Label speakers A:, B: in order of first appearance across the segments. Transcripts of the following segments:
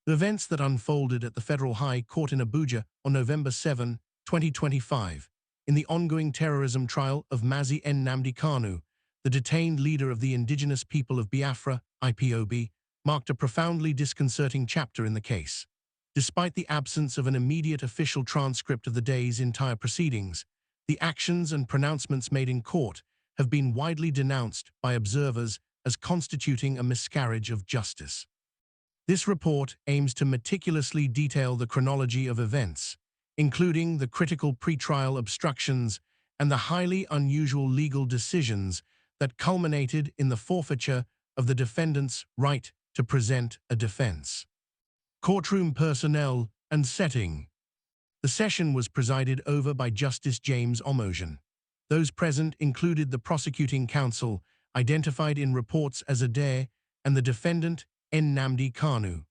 A: The events that unfolded at the Federal High Court in Abuja on November 7, 2025, in the ongoing terrorism trial of Mazi Nnamdi Kanu, the detained leader of the indigenous people of Biafra, IPOB, marked a profoundly disconcerting chapter in the case. Despite the absence of an immediate official transcript of the day's entire proceedings, the actions and pronouncements made in court have been widely denounced by observers as constituting a miscarriage of justice. This report aims to meticulously detail the chronology of events, including the critical pretrial obstructions and the highly unusual legal decisions that culminated in the forfeiture of the defendant's right to present a defense. Courtroom personnel and setting. The session was presided over by Justice James Omojan. Those present included the prosecuting counsel, identified in reports as Adair, and the defendant, Nnamdi Kanu.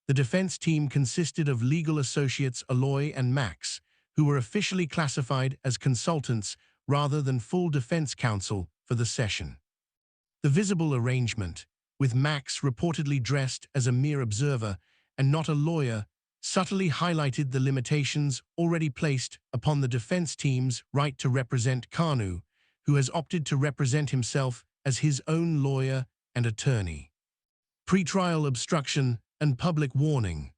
A: The defense team consisted of legal associates Aloy and Max, who were officially classified as consultants rather than full defense counsel for the session. The visible arrangement, with Max reportedly dressed as a mere observer and not a lawyer, subtly highlighted the limitations already placed upon the defense team's right to represent Kanu, who has opted to represent himself as his own lawyer and attorney. Pretrial obstruction and public warning.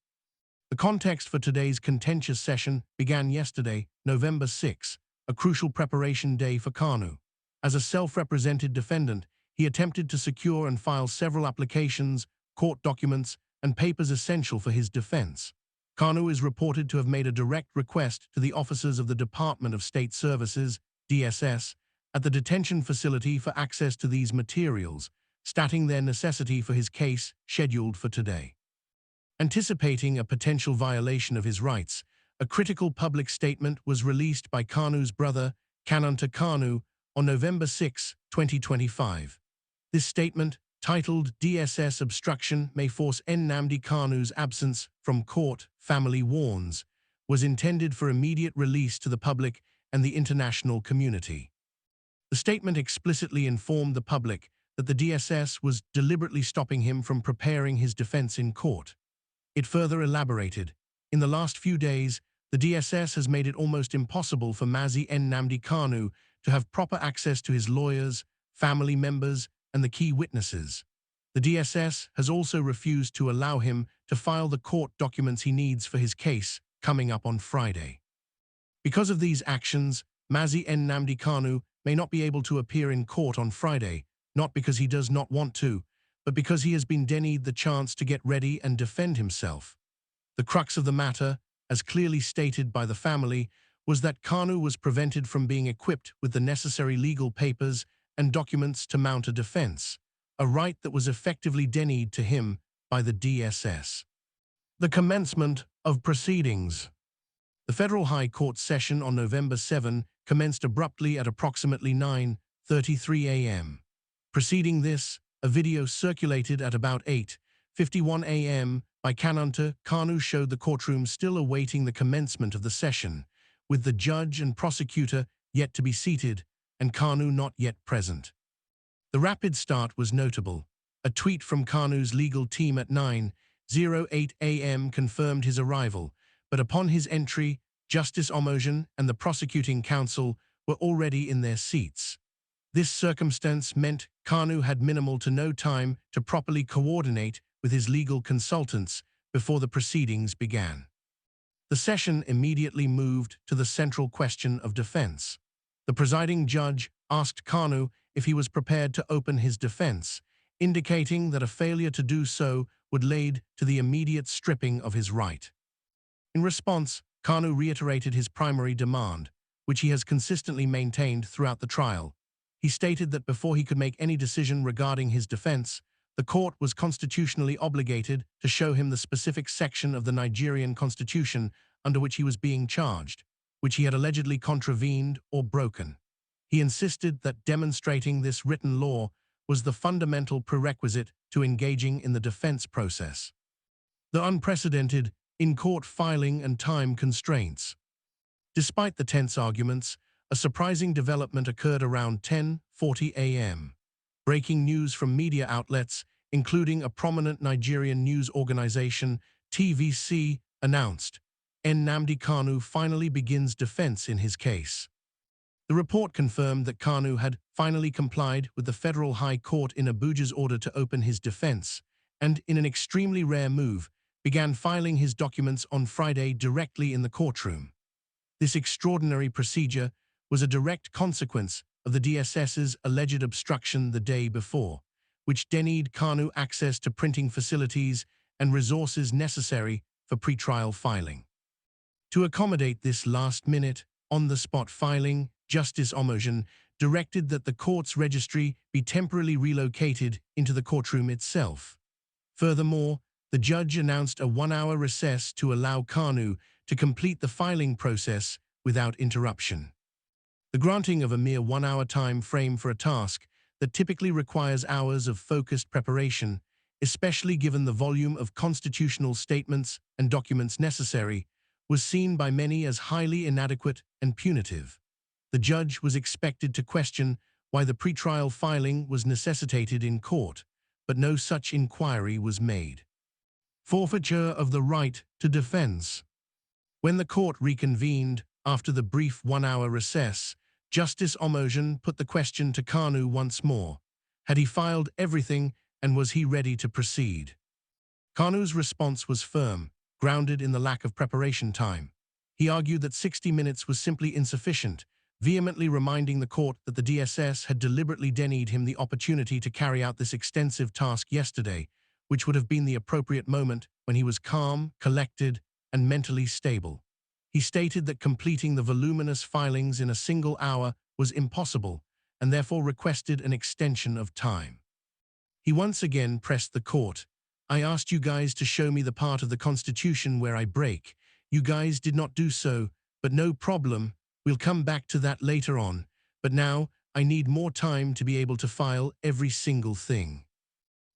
A: The context for today's contentious session began yesterday, November 6, a crucial preparation day for Kanu. As a self-represented defendant, he attempted to secure and file several applications, court documents, and papers essential for his defense. Kanu is reported to have made a direct request to the officers of the Department of State Services, DSS, at the detention facility for access to these materials, stating their necessity for his case scheduled for today. Anticipating a potential violation of his rights, a critical public statement was released by Kanu's brother, Mazi Kanu, on November 6, 2025. This statement, titled DSS Obstruction May Force Nnamdi Kanu's Absence from Court, Family Warns, was intended for immediate release to the public and the international community. The statement explicitly informed the public that the DSS was deliberately stopping him from preparing his defense in court. It further elaborated, in the last few days, the DSS has made it almost impossible for Mazi Nnamdi Kanu to have proper access to his lawyers, family members, and the key witnesses. The DSS has also refused to allow him to file the court documents he needs for his case coming up on Friday. Because of these actions, Mazi Nnamdi Kanu may not be able to appear in court on Friday, not because he does not want to, but because he has been denied the chance to get ready and defend himself. The crux of the matter, as clearly stated by the family, was that Kanu was prevented from being equipped with the necessary legal papers and documents to mount a defense, a right that was effectively denied to him by the DSS. The commencement of proceedings. The Federal High Court session on November 7 commenced abruptly at approximately 9:33 a.m. Preceding this, a video circulated at about 8:51 a.m. by Mazi Kanu showed the courtroom still awaiting the commencement of the session, with the judge and prosecutor yet to be seated and Kanu not yet present. The rapid start was notable. A tweet from Kanu's legal team at 9:08 a.m. confirmed his arrival, but upon his entry, Justice Omojan and the prosecuting counsel were already in their seats. This circumstance meant Kanu had minimal to no time to properly coordinate with his legal consultants before the proceedings began. The session immediately moved to the central question of defense. The presiding judge asked Kanu if he was prepared to open his defense, indicating that a failure to do so would lead to the immediate stripping of his right. In response, Kanu reiterated his primary demand, which he has consistently maintained throughout the trial. He stated that before he could make any decision regarding his defense, the court was constitutionally obligated to show him the specific section of the Nigerian constitution under which he was being charged, which he had allegedly contravened or broken. He insisted that demonstrating this written law was the fundamental prerequisite to engaging in the defense process. The unprecedented in-court filing and time constraints. Despite the tense arguments, a surprising development occurred around 10:40 a.m. Breaking news from media outlets, including a prominent Nigerian news organization, TVC announced, Nnamdi Kanu finally begins defense in his case. The report confirmed that Kanu had finally complied with the Federal High Court in Abuja's order to open his defense, and, in an extremely rare move, began filing his documents on Friday directly in the courtroom. This extraordinary procedure was a direct consequence of the DSS's alleged obstruction the day before, which denied Kanu access to printing facilities and resources necessary for pretrial filing. To accommodate this last-minute, on-the-spot filing, Justice Omojan directed that the court's registry be temporarily relocated into the courtroom itself. Furthermore, the judge announced a 1-hour recess to allow Kanu to complete the filing process without interruption. The granting of a mere 1-hour time frame for a task that typically requires hours of focused preparation, especially given the volume of constitutional statements and documents necessary, was seen by many as highly inadequate and punitive. The judge was expected to question why the pretrial filing was necessitated in court, but no such inquiry was made. Forfeiture of the right to defense. When the court reconvened after the brief 1-hour recess, Justice Omojan put the question to Kanu once more. Had he filed everything, and was he ready to proceed? Kanu's response was firm, grounded in the lack of preparation time. He argued that 60 minutes was simply insufficient, vehemently reminding the court that the DSS had deliberately denied him the opportunity to carry out this extensive task yesterday, which would have been the appropriate moment when he was calm, collected, and mentally stable. He stated that completing the voluminous filings in a single hour was impossible, and therefore requested an extension of time. He once again pressed the court. I asked you guys to show me the part of the Constitution where I break. You guys did not do so, but no problem. We'll come back to that later on. But now, I need more time to be able to file every single thing.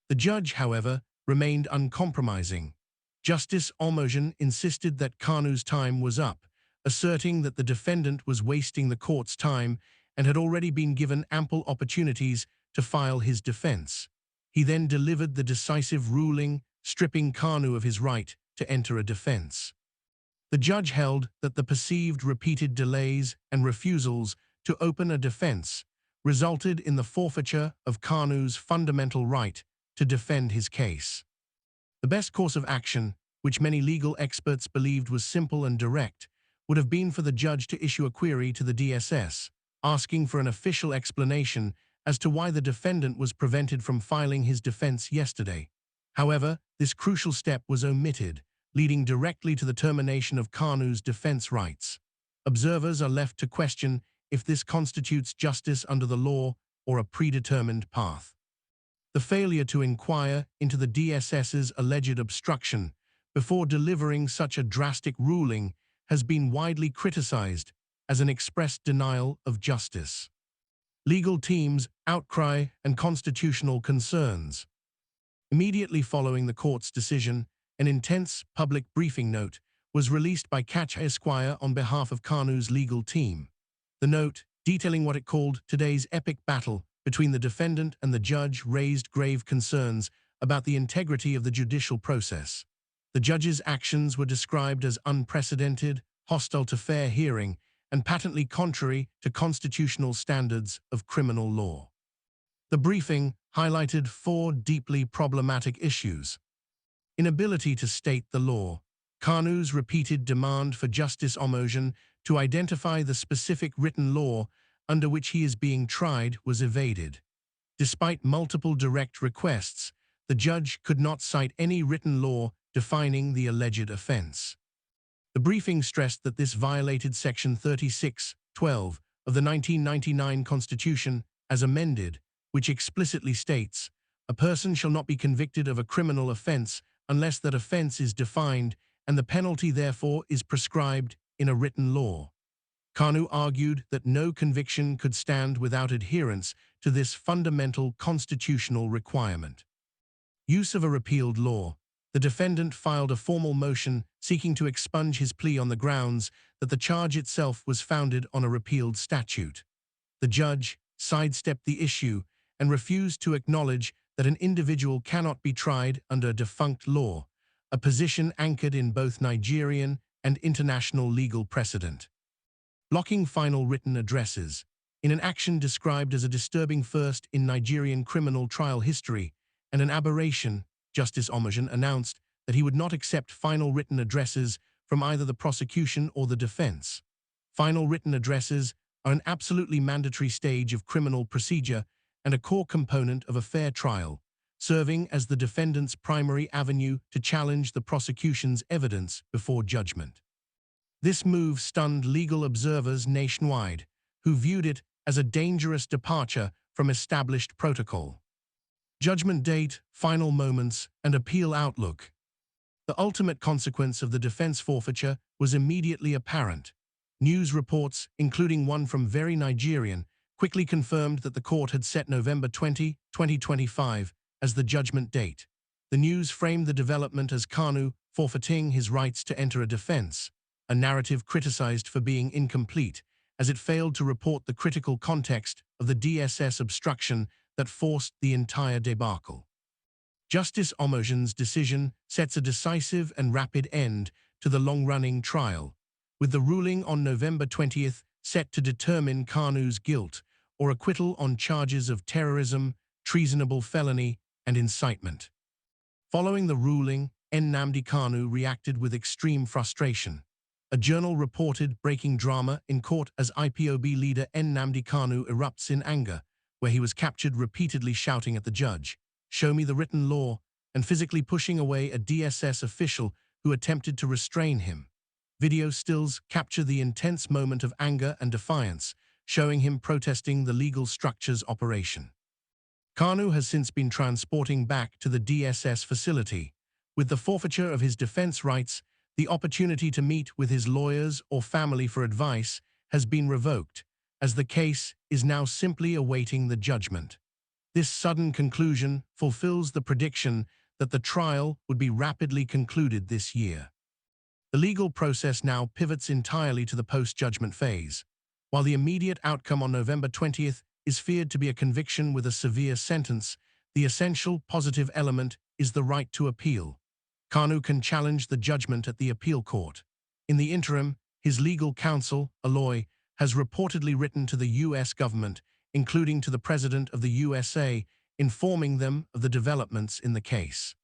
A: The judge, however, remained uncompromising. Justice Omojan insisted that Kanu's time was up, asserting that the defendant was wasting the court's time and had already been given ample opportunities to file his defense. He then delivered the decisive ruling, stripping Kanu of his right to enter a defense. The judge held that the perceived repeated delays and refusals to open a defense resulted in the forfeiture of Kanu's fundamental right to defend his case. The best course of action, which many legal experts believed was simple and direct, would have been for the judge to issue a query to the DSS, asking for an official explanation as to why the defendant was prevented from filing his defense yesterday. However, this crucial step was omitted, leading directly to the termination of Kanu's defense rights. Observers are left to question if this constitutes justice under the law or a predetermined path. The failure to inquire into the DSS's alleged obstruction before delivering such a drastic ruling has been widely criticized as an express denial of justice. Legal teams, outcry, and constitutional concerns. Immediately following the court's decision, an intense public briefing note was released by Catch Esquire on behalf of Kanu's legal team. The note, detailing what it called today's epic battle between the defendant and the judge, raised grave concerns about the integrity of the judicial process. The judge's actions were described as unprecedented, hostile to fair hearing, and patently contrary to constitutional standards of criminal law. The briefing highlighted 4 deeply problematic issues: inability to state the law, Kanu's repeated demand for Justice Omojan to identify the specific written law under which he is being tried was evaded. Despite multiple direct requests, the judge could not cite any written law defining the alleged offense. The briefing stressed that this violated Section 36(12) of the 1999 Constitution as amended, which explicitly states, "A person shall not be convicted of a criminal offense unless that offense is defined and the penalty therefore is prescribed in a written law." Kanu argued that no conviction could stand without adherence to this fundamental constitutional requirement. Use of a repealed law. The defendant filed a formal motion seeking to expunge his plea on the grounds that the charge itself was founded on a repealed statute. The judge sidestepped the issue and refused to acknowledge that an individual cannot be tried under a defunct law, a position anchored in both Nigerian and international legal precedent. Blocking final written addresses. In an action described as a disturbing first in Nigerian criminal trial history and an aberration, Justice Omojan announced that he would not accept final written addresses from either the prosecution or the defense. Final written addresses are an absolutely mandatory stage of criminal procedure and a core component of a fair trial, serving as the defendant's primary avenue to challenge the prosecution's evidence before judgment. This move stunned legal observers nationwide, who viewed it as a dangerous departure from established protocol. Judgment date, final moments, and appeal outlook. The ultimate consequence of the defense forfeiture was immediately apparent. News reports, including one from Very Nigerian, quickly confirmed that the court had set November 20, 2025, as the judgment date. The news framed the development as Kanu forfeiting his rights to enter a defense, a narrative criticized for being incomplete, as it failed to report the critical context of the DSS obstruction that forced the entire debacle. Justice Omojan's decision sets a decisive and rapid end to the long-running trial, with the ruling on November 20th set to determine Kanu's guilt or acquittal on charges of terrorism, treasonable felony, and incitement. Following the ruling, Nnamdi Kanu reacted with extreme frustration. A journal reported breaking drama in court as IPOB leader Nnamdi Kanu erupts in anger, where he was captured repeatedly shouting at the judge, "Show me the written law," and physically pushing away a DSS official who attempted to restrain him. Video stills capture the intense moment of anger and defiance, showing him protesting the legal structure's operation. Kanu has since been transporting back to the DSS facility. With the forfeiture of his defense rights, the opportunity to meet with his lawyers or family for advice has been revoked, as the case is now simply awaiting the judgment. This sudden conclusion fulfills the prediction that the trial would be rapidly concluded this year. The legal process now pivots entirely to the post-judgment phase. While the immediate outcome on November 20th is feared to be a conviction with a severe sentence, the essential positive element is the right to appeal. Kanu can challenge the judgment at the appeal court. In the interim, his legal counsel, Aloy, has reportedly written to the U.S. government, including to the President of the USA, informing them of the developments in the case.